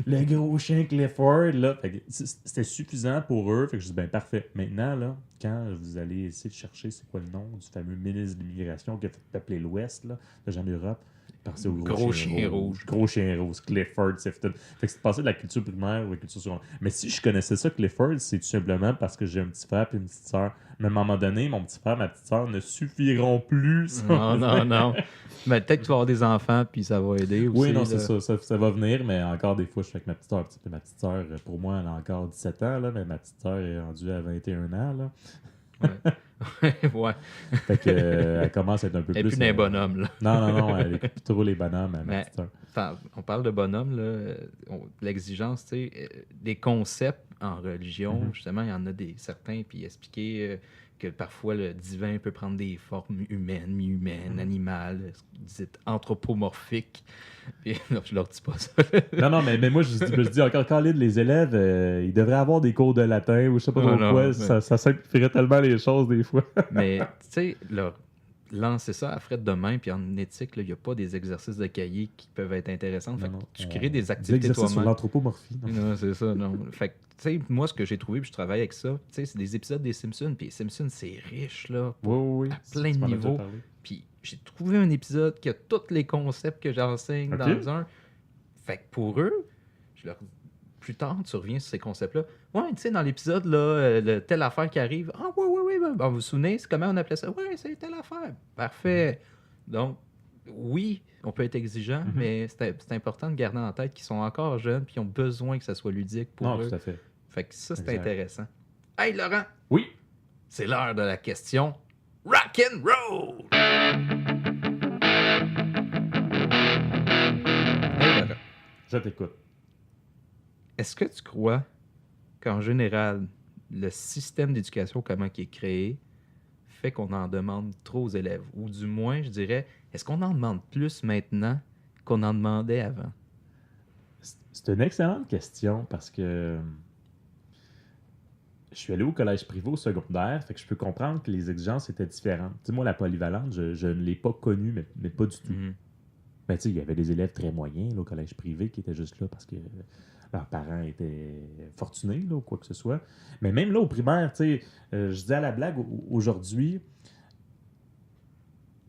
le gros chien Clifford. Là. Fait que c'était suffisant pour eux. Fait que je dis, ben parfait. Maintenant, là, quand vous allez essayer de chercher c'est quoi le nom du fameux ministre de l'immigration qui a fait appeler l'Ouest, là, de Jean d'Europe, pensez au gros chien rouge. Gros chien rouge, Clifford Sifton. Fait que c'est passé de la culture primaire ou la culture secondaire. Mais si je connaissais ça, Clifford, c'est tout simplement parce que j'ai un petit frère et une petite sœur. Même à un moment donné, mon petit frère et ma petite sœur ne suffiront plus. Non. Mais peut-être que tu vas avoir des enfants, puis ça va aider aussi. Oui, non, c'est ça va venir, mais encore des fois, je suis avec ma petite sœur. Ma petite sœur, pour moi, elle a encore 17 ans, là, mais ma petite sœur est rendue à 21 ans. Là. Ouais. Fait que, elle commence à être un peu plus... Et plus... puis d'un bonhomme, là. Non, elle écoute plus trop les bonhommes, ma petite sœur. On parle de bonhomme, là, l'exigence, tu sais, des concepts en religion, justement, il y en a certains, puis expliquer que parfois le divin peut prendre des formes humaines, mi-humaines, animales, dites anthropomorphiques. Puis, non, je leur dis pas ça. non, mais moi, je dis encore, quand les élèves, ils devraient avoir des cours de latin ou je sais pas trop quoi, mais... ça simplifierait tellement les choses des fois. Mais, tu sais, lancer ça à frais de demain, puis en éthique, il n'y a pas des exercices de cahier qui peuvent être intéressants. Fait que tu crées des activités toi-même. Sur l'anthropomorphie. Non, c'est ça, non. Fait que, tu sais, moi, ce que j'ai trouvé, puis je travaille avec ça, tu sais, c'est des épisodes des Simpsons, puis les Simpsons, c'est riche, là, à plein de niveaux. Puis j'ai trouvé un épisode qui a tous les concepts que j'enseigne dans un. Fait que pour eux, plus tard, tu reviens sur ces concepts-là. Ouais, tu sais, dans l'épisode, là, telle affaire qui arrive. Oui. Ben, vous vous souvenez, c'est comment on appelait ça? Oui, c'est telle affaire. Parfait. Donc, oui, on peut être exigeant, mais c'est important de garder en tête qu'ils sont encore jeunes et qu'ils ont besoin que ça soit ludique pour eux. Tout à fait. Fait que ça, c'est intéressant. Hey, Laurent! Oui? C'est l'heure de la question Rock and Roll! Hey, Laurent. Je t'écoute. Est-ce que tu crois qu'en général, le système d'éducation, comment il est créé, fait qu'on en demande trop aux élèves? Ou du moins, je dirais, est-ce qu'on en demande plus maintenant qu'on en demandait avant? C'est une excellente question parce que je suis allé au collège privé au secondaire, fait que je peux comprendre que les exigences étaient différentes. Tu sais, moi, la polyvalente, je ne l'ai pas connue, mais pas du tout. Mais tu sais, il y avait des élèves très moyens là, au collège privé qui étaient juste là parce que leurs parents étaient fortunés là, ou quoi que ce soit. Mais même là, au primaire, tu sais, je dis à la blague aujourd'hui,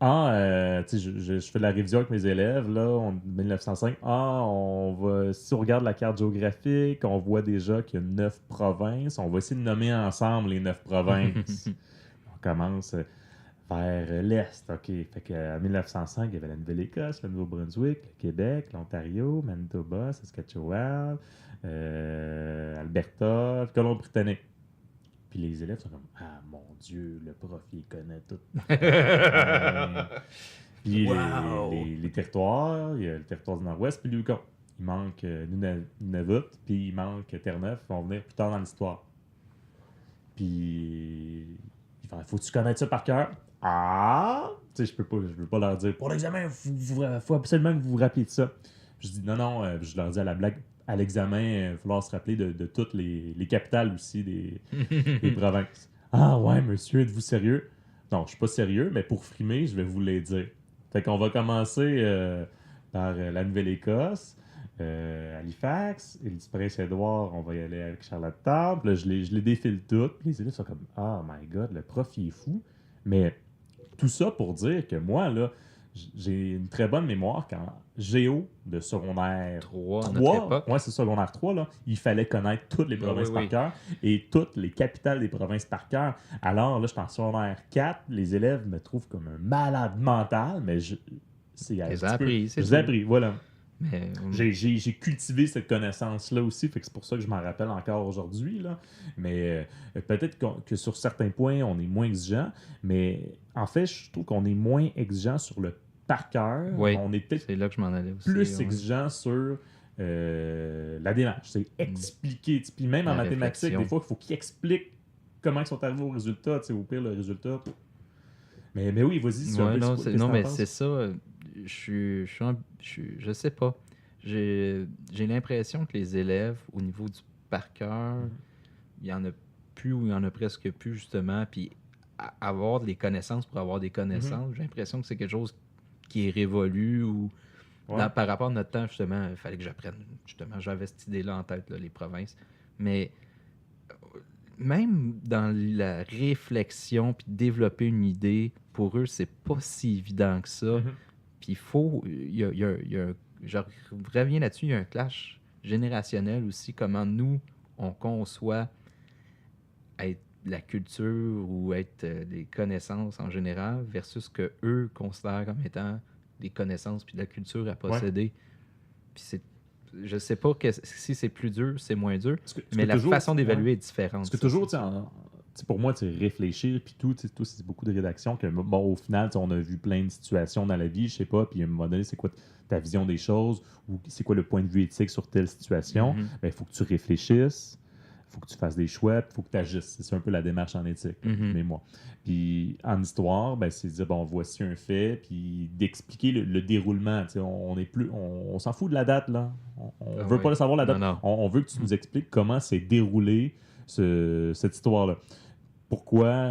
tu sais, je fais de la révision avec mes élèves, là, en 1905. Si on regarde la carte géographique, on voit déjà qu'il y a 9 provinces. On va essayer de nommer ensemble les 9 provinces. On commence vers l'Est, OK. Fait qu'en 1905, il y avait la Nouvelle-Écosse, le Nouveau-Brunswick, le Québec, l'Ontario, Manitoba, Saskatchewan, Alberta, Colombie-Britannique. Puis les élèves sont comme « Ah, mon Dieu, le prof, il connaît tout. » Puis les territoires, il y a le territoire du Nord-Ouest, puis le Yukon. Il manque Nunavut, puis il manque Terre-Neuve, qui vont venir plus tard dans l'histoire. Puis Il fait, faut-tu connaître ça par cœur? Ah! Tu sais, je peux pas leur dire, pour l'examen, faut absolument que vous vous rappeliez de ça. Je dis, non, non, je leur dis à la blague, à l'examen, il va falloir se rappeler de toutes les capitales aussi des provinces. Ah ouais, monsieur, êtes-vous sérieux? Non, je suis pas sérieux, mais pour frimer, je vais vous les dire. Fait qu'on va commencer par la Nouvelle-Écosse, Halifax, et du Prince-Édouard, on va y aller avec Charlottetown. Puis là, je les défile toutes. Puis les élèves sont comme, oh my god, le prof, il est fou. Mais tout ça pour dire que moi, là, j'ai une très bonne mémoire quand géo de secondaire 3 à notre 3, époque. ouais, c'est secondaire 3, là, il fallait connaître toutes les Ah, provinces oui, par oui. cœur et toutes les capitales des provinces par cœur. Alors là, je suis en secondaire 4, les élèves me trouvent comme un malade mental, mais c'est un Les petit a peu... appris, c'est Je les ai tout. appris, voilà. Mais J'ai cultivé cette connaissance-là aussi, fait que c'est pour ça que je m'en rappelle encore aujourd'hui, là. Mais peut-être que sur certains points, on est moins exigeant, mais en fait, je trouve qu'on est moins exigeant sur le par cœur, oui, on est peut-être c'est là que je m'en allais aussi. plus ouais. exigeant sur la démarche. C'est expliquer. Puis même en La mathématiques, réflexion. des fois, il faut qu'ils expliquent comment ils sont arrivés au résultat. Tu sais, au pire, le résultat. Mais oui, vas-y, c'est un Ouais, peu non, qu'est-ce que non, t'en mais penses? c'est ça. Je sais pas. J'ai l'impression que les élèves, au niveau du par cœur, il y en a plus ou il y en a presque plus, justement. Puis avoir des connaissances pour avoir des connaissances, j'ai l'impression que c'est quelque chose qui est révolu ou Ouais. par rapport à notre temps, justement, il fallait que j'apprenne. Justement, j'avais cette idée-là en tête, là, les provinces. Mais même dans la réflexion puis développer une idée, pour eux, c'est pas si évident que ça. Mhm. Puis il faut. Il y a je reviens là-dessus, il y a un clash générationnel aussi, comment nous, on conçoit être la culture ou être des connaissances en général versus ce que eux considèrent comme étant des connaissances puis de la culture à posséder. Puis c'est. Je sais pas si c'est plus dur, c'est moins dur, mais la façon d'évaluer est différente. Parce que ça, toujours, c'est tu sais, sûr. pour moi, tu sais, réfléchir, puis tout, tu sais, c'est beaucoup de rédaction. Que, bon, au final, tu sais, on a vu plein de situations dans la vie, je sais pas, puis à un moment donné, c'est quoi ta vision des choses, ou c'est quoi le point de vue éthique sur telle situation. Mhm. Il faut que tu réfléchisses, il faut que tu fasses des choix, il faut que tu agisses. C'est un peu la démarche en éthique, Mhm. mais moi. Puis en histoire, ben, c'est de dire, bon, voici un fait, puis d'expliquer le déroulement. Tu sais, on est plus, on s'en fout de la date, là. On Ah veut pas oui. le savoir, la Non, date. non. On veut que tu nous expliques comment s'est déroulé cette histoire-là. Pourquoi,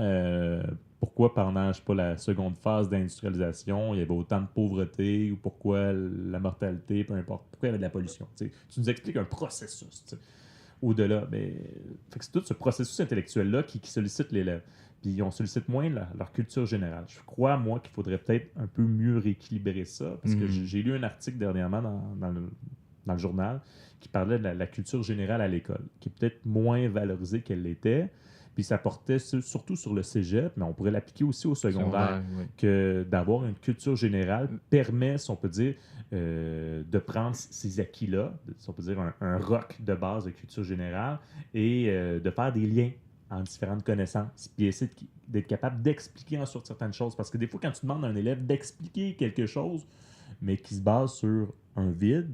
pourquoi pendant, je sais pas, la seconde phase d'industrialisation, il y avait autant de pauvreté, ou pourquoi la mortalité, peu importe, pourquoi il y avait de la pollution. Tu sais. Tu nous expliques un processus. Tu sais. Au-delà, mais fait que c'est tout ce processus intellectuel-là qui sollicite l'élève. Puis on sollicite moins leur culture générale. Je crois, moi, qu'il faudrait peut-être un peu mieux rééquilibrer ça, parce que Mhm. j'ai lu un article dernièrement dans le journal qui parlait de la culture générale à l'école, qui est peut-être moins valorisée qu'elle l'était. Puis ça portait surtout sur le cégep, mais on pourrait l'appliquer aussi au secondaire, Oui. que d'avoir une culture générale permet, si on peut dire, de prendre ces acquis-là, si on peut dire un roc de base de culture générale, et de faire des liens en différentes connaissances, puis essayer d'être capable d'expliquer en sorte certaines choses. Parce que des fois, quand tu demandes à un élève d'expliquer quelque chose, mais qui se base sur un vide,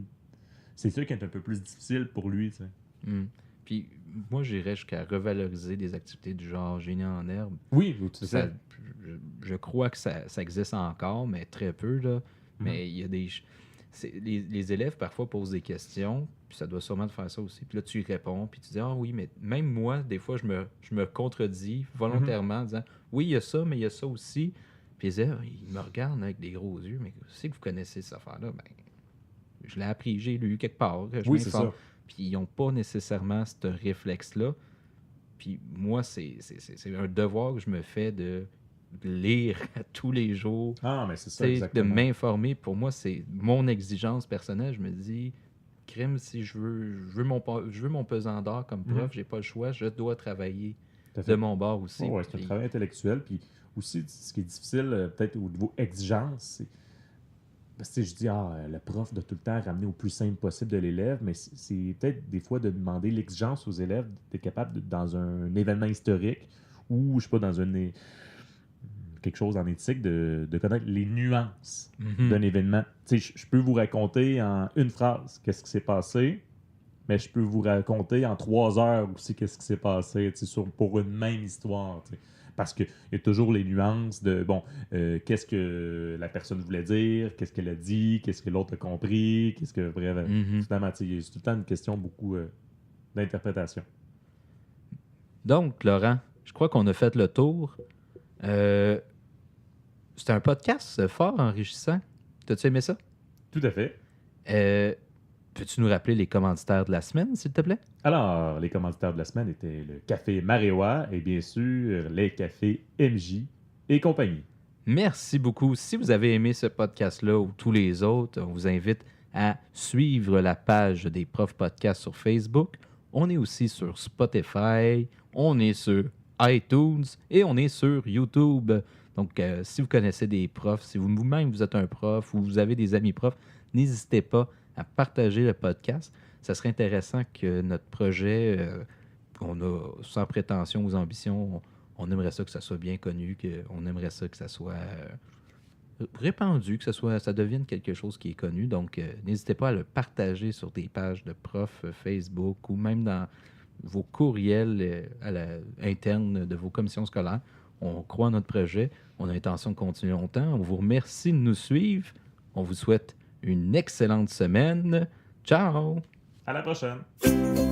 c'est sûr qu'il est un peu plus difficile pour lui. Tu sais. Mm. Puis moi, j'irais jusqu'à revaloriser des activités du genre génie en herbe. Oui, tout à Ça, fait. je crois que ça existe encore, mais très peu, là. Mais il y a les élèves, parfois, posent des questions, puis ça doit sûrement te faire ça aussi. Puis là, tu y réponds, puis tu dis « Ah oui, mais même moi, des fois, je me contredis volontairement en disant « Oui, il y a ça, mais il y a ça aussi. » Puis les élèves, ils me regardent avec des gros yeux. « Mais c'est que vous connaissez cette affaire-là? » Ben, je l'ai appris, j'ai lu quelque part, je Oui, c'est m'informe. ça. Puis ils n'ont pas nécessairement ce réflexe-là. Puis moi, c'est un devoir que je me fais de lire tous les jours, Ah, mais c'est ça, de exactement. m'informer. Pour moi, c'est mon exigence personnelle. Je me dis, crime, si je veux mon pesant d'or comme prof, j'ai pas le choix, je dois travailler Tout à de fait. mon bord aussi. Ouais, c'est un Puis- travail intellectuel. Puis aussi, ce qui est difficile, peut-être au niveau exigence, c'est. Parce que je dis, le prof doit tout le temps ramener au plus simple possible de l'élève, mais c'est peut-être des fois de demander l'exigence aux élèves d'être capable, dans un événement historique ou, je sais pas, dans quelque chose en éthique, de connaître les nuances d'un événement. Tu sais, je peux vous raconter en une phrase qu'est-ce qui s'est passé, mais je peux vous raconter en 3 heures aussi qu'est-ce qui s'est passé, tu sais, pour une même histoire. Tu sais. parce qu'il y a toujours les nuances de, bon, qu'est-ce que la personne voulait dire, qu'est-ce qu'elle a dit, qu'est-ce que l'autre a compris, qu'est-ce que, bref, Mhm. finalement, c'est tout le temps une question beaucoup d'interprétation. Donc, Laurent, je crois qu'on a fait le tour. Euh, C'était un podcast fort enrichissant. T'as-tu aimé ça? Tout à fait. Euh, Peux-tu nous rappeler les commanditaires de la semaine, s'il te plaît? Alors, les commanditaires de la semaine étaient le café Maréwa et bien sûr les cafés MJ et compagnie. Merci beaucoup. Si vous avez aimé ce podcast-là ou tous les autres, on vous invite à suivre la page des profs podcasts sur Facebook. On est aussi sur Spotify, on est sur iTunes et on est sur YouTube. Donc, si vous connaissez des profs, si vous-même vous êtes un prof ou vous avez des amis profs, n'hésitez pas à partager le podcast. Ça serait intéressant que notre projet, qu'on a sans prétention aux ambitions, on aimerait ça que ça soit bien connu, on aimerait ça que ça soit répandu, que ça devienne quelque chose qui est connu. Donc, n'hésitez pas à le partager sur des pages de profs Facebook ou même dans vos courriels internes de vos commissions scolaires. On croit en notre projet. On a l'intention de continuer longtemps. On vous remercie de nous suivre. On vous souhaite une excellente semaine. Ciao! À la prochaine!